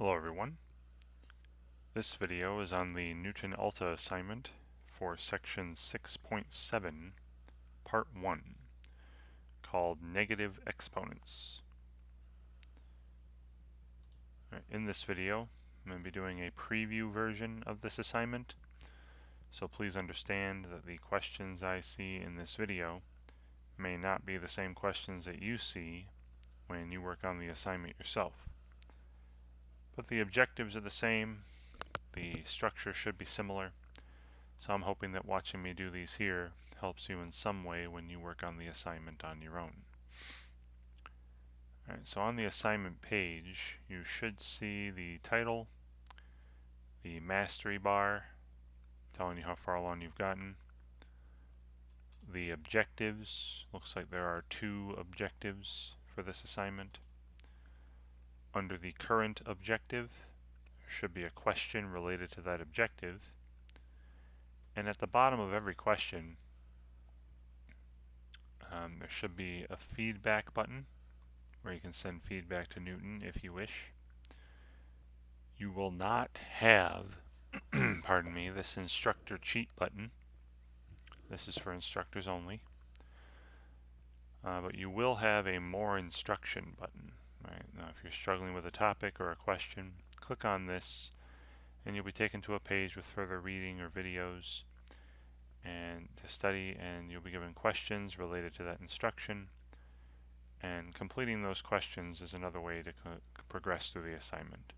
Hello everyone. This video is on the Knewton Alta assignment for section 6.7, part 1, called Negative Exponents. In this video, I'm going to be doing a preview version of this assignment, so please understand that the questions I see in this video may not be the same questions that you see when you work on the assignment yourself. But the objectives are the same, the structure should be similar, so I'm hoping that watching me do these here helps you in some way when you work on the assignment on your own. Alright, so on the assignment page, you should see the title, the mastery bar, telling you how far along you've gotten, the objectives. Looks like there are 2 objectives for this assignment. Under the current objective, there should be a question related to that objective. And at the bottom of every question, there should be a feedback button where you can send feedback to Knewton if you wish. You will not have, pardon me, this instructor cheat button. This is for instructors only. But you will have a more instruction button. Right? Now, if you're struggling with a topic or a question, click on this and you'll be taken to a page with further reading or videos and to study, and you'll be given questions related to that instruction, and completing those questions is another way to progress through the assignment.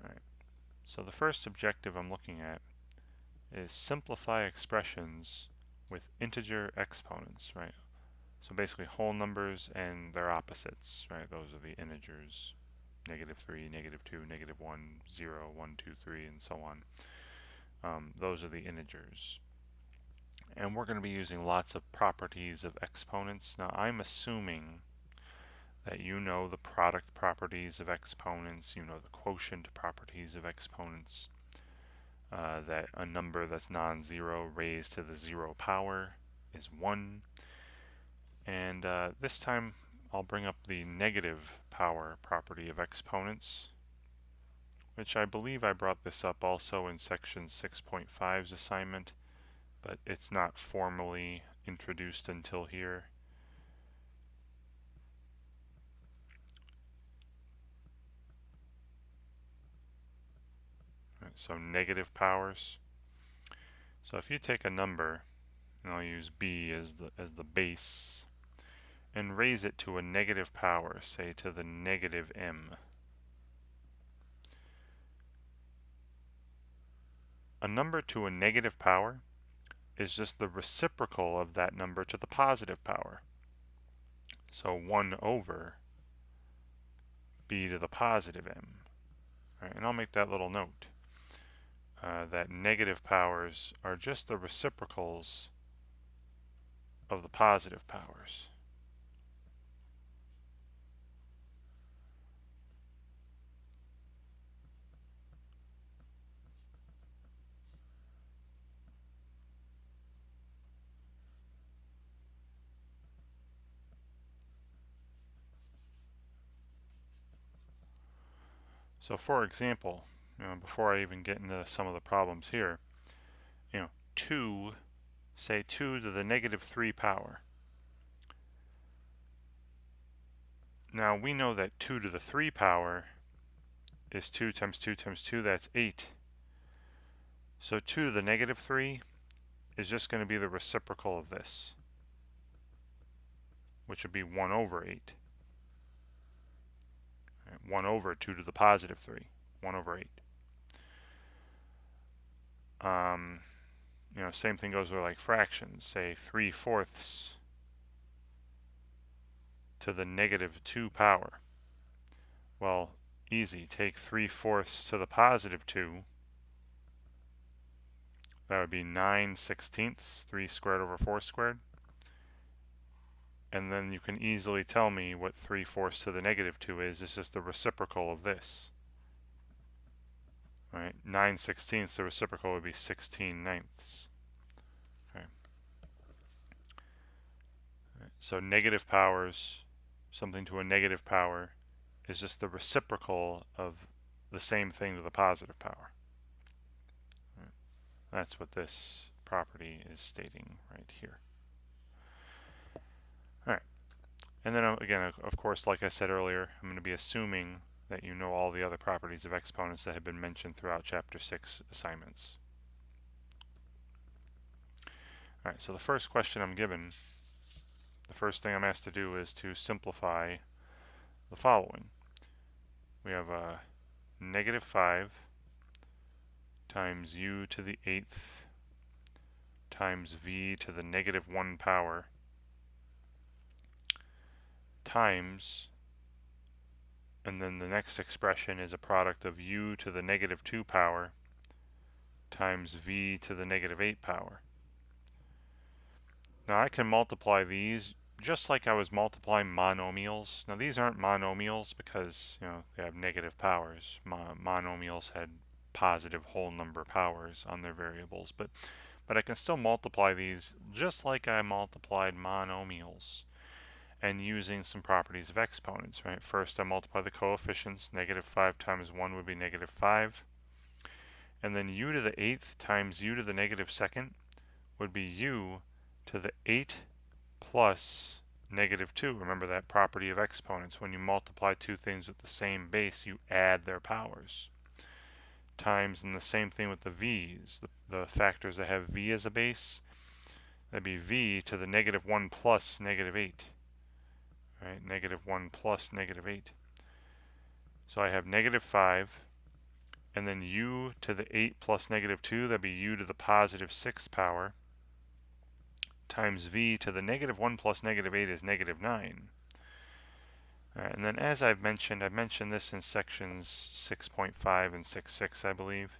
Alright, so the first objective I'm looking at is simplify expressions with integer exponents, right? So basically whole numbers and their opposites, right? Those are the integers, -3, -2, -1, 0, 1, 2, 3, and so on. Those are the integers. And we're going to be using lots of properties of exponents. Now I'm assuming that you know the product properties of exponents, you know the quotient properties of exponents, that a number that's non-zero raised to the 0 power is 1. And this time I'll bring up the negative power property of exponents, which I believe I brought this up also in section 6.5's assignment, but it's not formally introduced until here. Right, so negative powers. So if you take a number, and I'll use b as the base, and raise it to a negative power, say to the -m. A number to a negative power is just the reciprocal of that number to the positive power. So 1 over b to the positive m. Right, and I'll make that little note. That negative powers are just the reciprocals of the positive powers. So for example, before I even get into some of the problems here, 2, say 2 to the -3 power. Now we know that 2 to the 3 power is 2 times 2 times 2, that's 8. So 2 to the -3 is just going to be the reciprocal of this, which would be 1 over 8. 1 over 2 to the positive 3, 1 over 8. Same thing goes with like fractions, say 3/4 to the -2 power. Well, easy, take 3/4 to the positive 2. That would be 9/16, 3 squared over 4 squared. And then you can easily tell me what 3/4 to the -2 is. It's just the reciprocal of this. Right? 9/16, the reciprocal would be 16/9. Okay. Right. So negative powers, something to a negative power, is just the reciprocal of the same thing to the positive power. Right. That's what this property is stating right here. All right. And then again, of course, like I said earlier, I'm going to be assuming that you know all the other properties of exponents that have been mentioned throughout Chapter 6 assignments. All right, so the first question I'm given, the first thing I'm asked to do is to simplify the following. We have negative 5 times u to the 8th times v to the negative 1 power times, and then the next expression is a product of u to the negative 2 power times v to the negative 8 power. Now I can multiply these just like I was multiplying monomials. Now these aren't monomials because they have negative powers. Monomials had positive whole number powers on their variables, but I can still multiply these just like I multiplied monomials, and using some properties of exponents, right? First I multiply the coefficients. Negative 5 times 1 would be negative 5. And then u to the 8th times u to the negative 2nd would be u to the 8 plus negative 2. Remember that property of exponents. When you multiply two things with the same base, you add their powers. Times, and the same thing with the v's. The factors that have v as a base, that'd be v to the negative 1 plus negative 8. Right? Negative 1 plus negative 8. So I have negative 5, and then u to the 8 plus negative 2, that'd be u to the positive 6th power, times v to the negative 1 plus negative 8 is negative 9. And then as I've mentioned this in sections 6.5 and 6.6, I believe.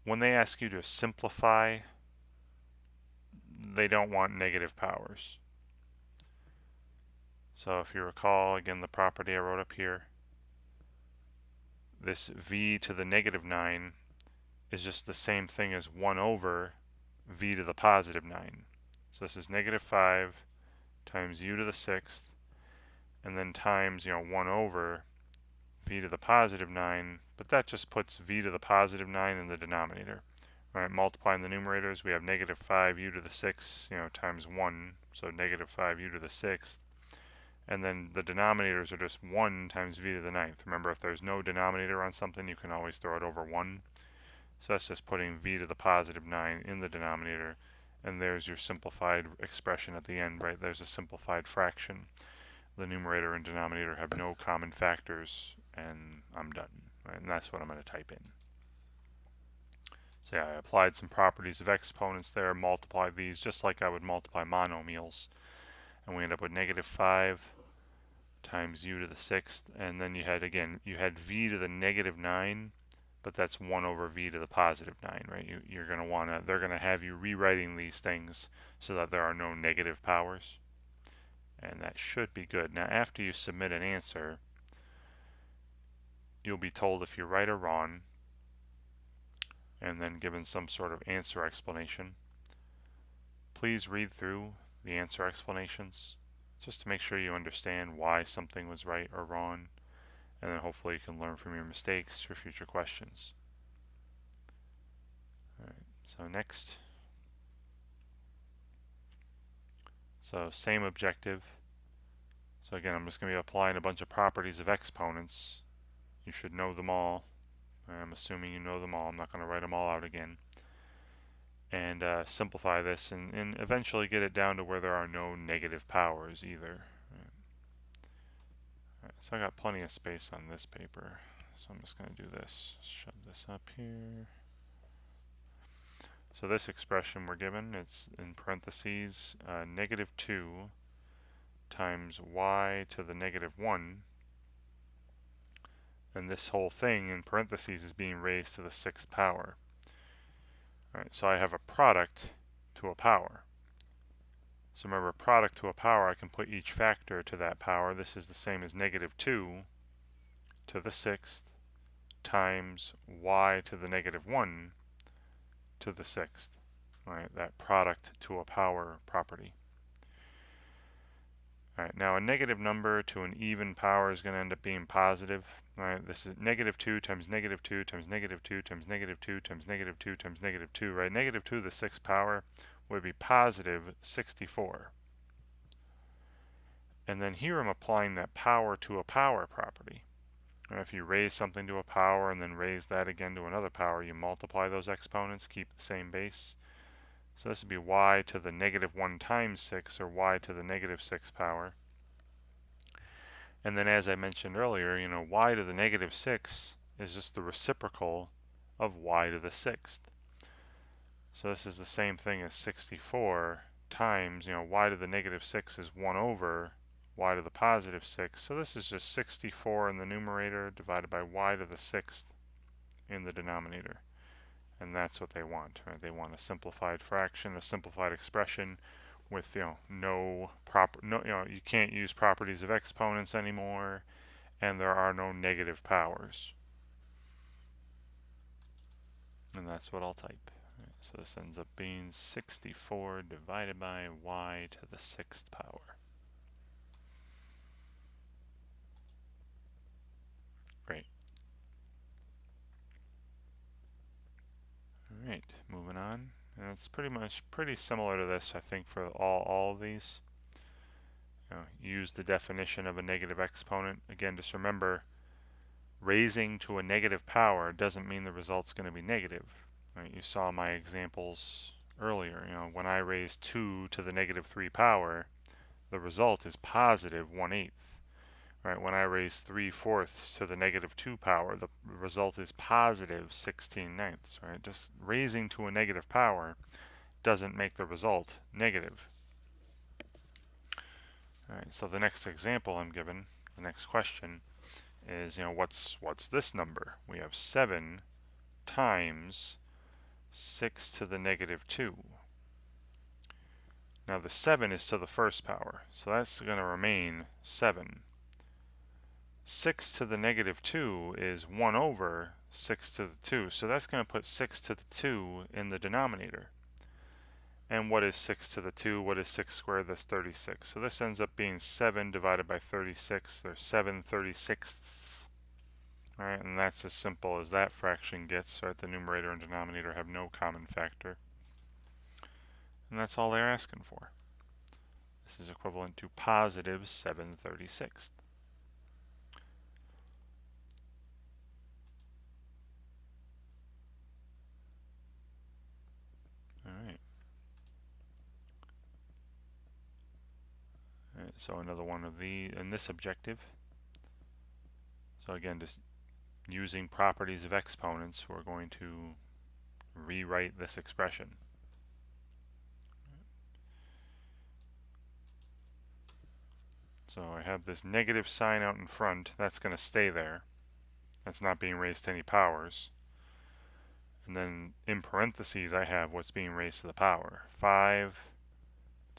When they ask you to simplify, they don't want negative powers. So if you recall, again, the property I wrote up here, this v to the negative 9 is just the same thing as 1 over v to the positive 9. So this is negative 5 times u to the 6th, and then times 1 over v to the positive 9, but that just puts v to the positive 9 in the denominator. Right, multiplying the numerators, we have negative 5 u to the 6th, times 1, so negative 5 u to the 6th. And then the denominators are just 1 times v to the 9th. Remember, if there's no denominator on something, you can always throw it over 1. So that's just putting v to the positive 9 in the denominator. And there's your simplified expression at the end, right? There's a simplified fraction. The numerator and denominator have no common factors, and I'm done. Right? And that's what I'm going to type in. So yeah, I applied some properties of exponents there, multiplied these just like I would multiply monomials. And we end up with negative 5 times u to the 6th, and then you had v to the negative 9, but that's 1 over v to the positive 9, right? You're going to want to, they're going to have you rewriting these things so that there are no negative powers, and that should be good. Now after you submit an answer, you'll be told if you're right or wrong, and then given some sort of answer explanation. Please read through the answer explanations just to make sure you understand why something was right or wrong, and then hopefully you can learn from your mistakes for future questions. Alright, so next. So same objective. So again, I'm just going to be applying a bunch of properties of exponents. You should know them all. I'm assuming you know them all. I'm not going to write them all out again. And simplify this and eventually get it down to where there are no negative powers either. Right, so I got plenty of space on this paper, so I'm just going to do this. Shove this up here. So this expression we're given, it's in parentheses, negative 2 times y to the negative 1. And this whole thing in parentheses is being raised to the 6th power. Alright, so I have a product to a power. So remember, product to a power, I can put each factor to that power. This is the same as negative 2 to the 6th times y to the negative 1 to the 6th. Right, that product to a power property. Alright, now a negative number to an even power is going to end up being positive. Alright, this is negative 2 times negative 2 times negative 2 times negative 2 times negative 2 times negative 2, right? Negative 2 to the 6th power would be positive 64. And then here I'm applying that power to a power property. And if you raise something to a power and then raise that again to another power, you multiply those exponents, keep the same base. So this would be y to the negative 1 times 6, or y to the negative 6th power. And then as I mentioned earlier, y to the negative 6 is just the reciprocal of y to the 6th. So this is the same thing as 64 times, y to the negative 6 is 1 over y to the positive 6. So this is just 64 in the numerator divided by y to the 6th in the denominator. And that's what they want, right? They want a simplified fraction, a simplified expression with you can't use properties of exponents anymore, and there are no negative powers. And that's what I'll type. Right, so this ends up being 64 divided by y to the 6th power. Great. Alright, moving on. And it's pretty similar to this, I think, for all of these. Use the definition of a negative exponent. Again, just remember, raising to a negative power doesn't mean the result's going to be negative. Right? You saw my examples earlier. When I raise 2 to the negative 3 power, the result is positive 1/8. Right? When I raise 3/4 to the negative 2 power, the result is positive 16/9. Right? Just raising to a negative power doesn't make the result negative. All right, so the next example I'm given, the next question, is what's this number? We have 7 times 6 to the negative 2. Now the 7 is to the first power, so that's going to remain 7. 6 to the negative 2 is 1 over 6 to the 2, so that's going to put 6 to the 2 in the denominator. And what is 6 to the 2? What is 6 squared? That's 36. So this ends up being 7 divided by 36. There's 7/36. Right, and that's as simple as that fraction gets. Right, the numerator and denominator have no common factor. And that's all they're asking for. This is equivalent to positive 7/36. Alright, so another one of in this objective. So again, just using properties of exponents, we're going to rewrite this expression. So I have this negative sign out in front. That's going to stay there. That's not being raised to any powers. And then in parentheses, I have what's being raised to the power. 5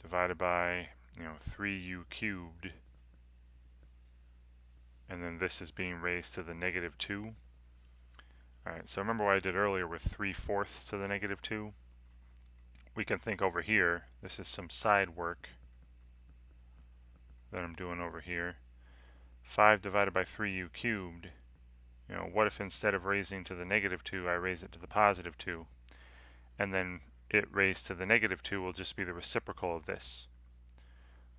divided by 3u cubed. And then this is being raised to the negative 2. Alright, so remember what I did earlier with 3/4 to the negative 2? We can think over here. This is some side work that I'm doing over here. 5 divided by 3u cubed. What if instead of raising to the negative 2, I raise it to the positive 2? And then it raised to the negative 2 will just be the reciprocal of this.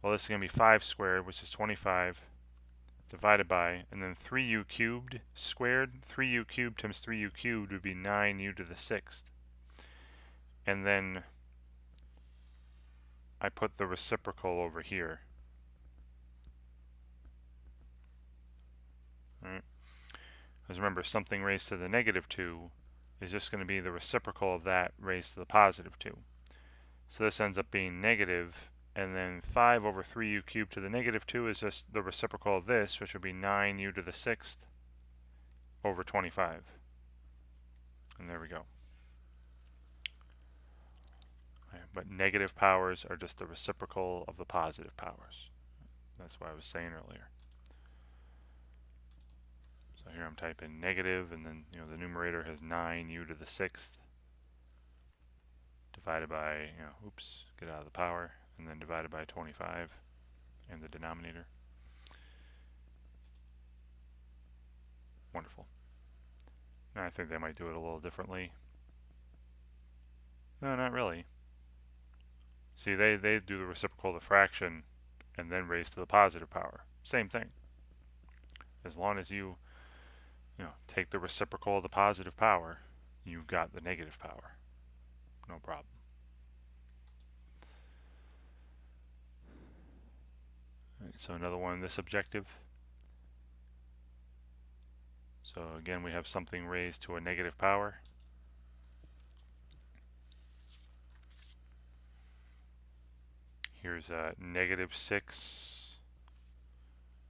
Well, this is going to be 5 squared, which is 25, divided by, and then 3u cubed squared. 3u cubed times 3u cubed would be 9u to the 6th. And then I put the reciprocal over here. Right? Because remember, something raised to the negative 2 is just going to be the reciprocal of that raised to the positive 2. So this ends up being negative, and then 5 over 3u cubed to the negative 2 is just the reciprocal of this, which would be 9u to the 6th over 25. And there we go. Right, but negative powers are just the reciprocal of the positive powers. That's what I was saying earlier. So here I'm typing negative, and then the numerator has 9u to the 6th divided by, oops, get out of the power, and then divided by 25. in the denominator. Wonderful. Now I think they might do it a little differently. No, not really. See, they do the reciprocal of the fraction and then raise to the positive power. Same thing. As long as you take the reciprocal of the positive power, you've got the negative power. No problem. All right, so another one in this objective. So again, we have something raised to a negative power. Here's negative 6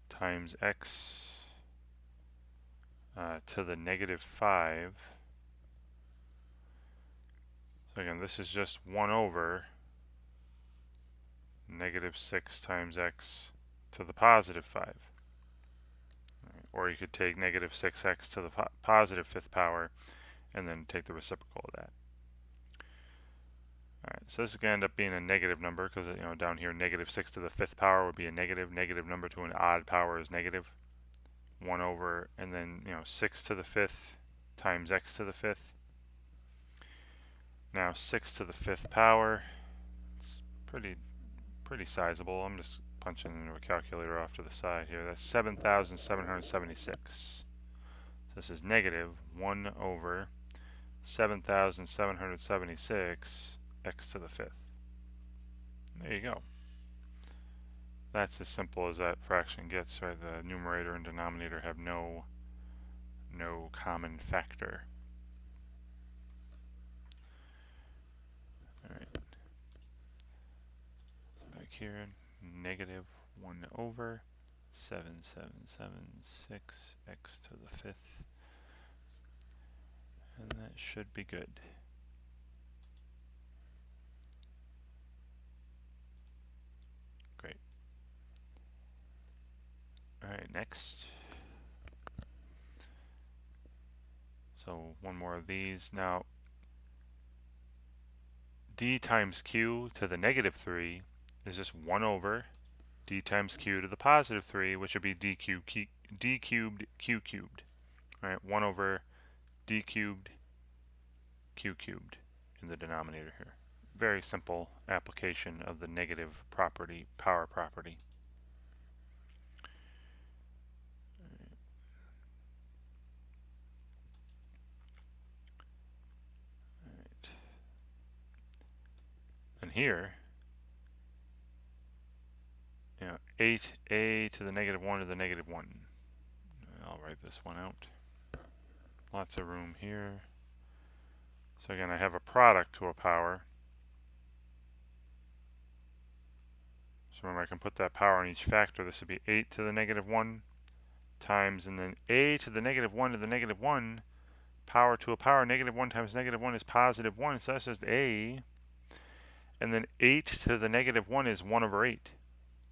times x to the negative 5. So again, this is just 1 over negative 6 times x to the positive 5. Right. Or you could take negative 6x to the positive 5th power and then take the reciprocal of that. Alright, so this is going to end up being a negative number because down here negative 6 to the 5th power would be a negative. Negative number to an odd power is negative. 1 over, and then 6 to the 5th times x to the 5th. Now 6 to the 5th power, it's pretty sizable. I'm just punching into a calculator off to the side here. That's 7,776. So this is negative 1 over 7,776 x to the 5th. There you go. That's as simple as that fraction gets, right? The numerator and denominator have no common factor. All right. So back here, negative 1 over 7,776 x to the 5th. And that should be good. Great. Alright, next. So one more of these. Now, d times q to the negative 3 is just 1 over d times q to the positive 3, which would be d cubed q cubed. Alright, 1 over d cubed q cubed in the denominator here. Very simple application of the negative property, power property. Alright. And here, 8a to the negative 1 to the negative 1. I'll write this one out. Lots of room here. So again, I have a product to a power. So remember, I can put that power on each factor. This would be 8 to the negative 1 times, and then a to the negative 1 to the negative 1, power to a power. Negative 1 times negative 1 is positive 1, so that's just a. And then 8 to the negative 1 is 1 over 8.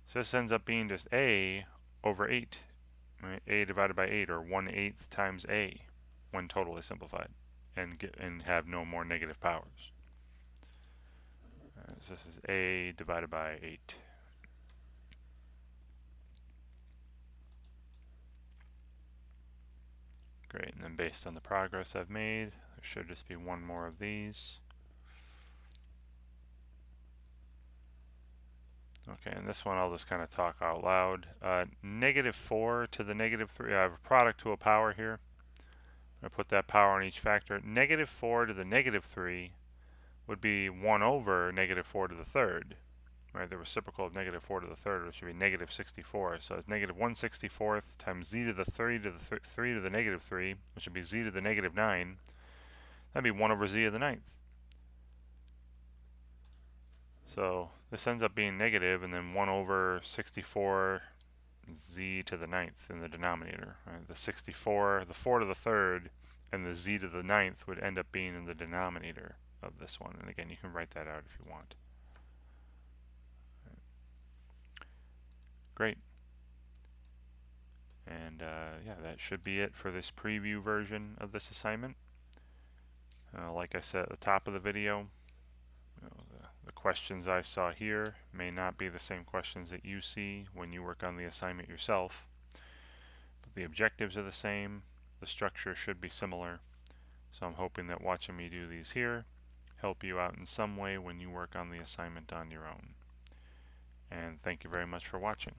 So this ends up being just a over 8. Right? A divided by 8, or 1/8 times a, when totally simplified, and have no more negative powers. So this is a divided by 8. Great, and then based on the progress I've made, there should just be one more of these. Okay, and this one I'll just kind of talk out loud. Negative 4 to the negative 3, I have a product to a power here. I put that power on each factor. Negative 4 to the negative 3 would be 1 over negative 4 to the third. Right, the reciprocal of negative 4 to the third, which should be negative 64. So it's negative 1/64 times z to the 3 to the 3 to the negative 3, which would be z to the negative 9. That'd be 1 over z to the 9th. So this ends up being negative, and then 1 over 64 z to the 9th in the denominator. Right? The 64, the 4 to the third, and the z to the 9th would end up being in the denominator of this one. And again, you can write that out if you want. Great. And yeah, that should be it for this preview version of this assignment. Like I said at the top of the video, the questions I saw here may not be the same questions that you see when you work on the assignment yourself, but the objectives are the same, the structure should be similar, so I'm hoping that watching me do these here help you out in some way when you work on the assignment on your own. And thank you very much for watching.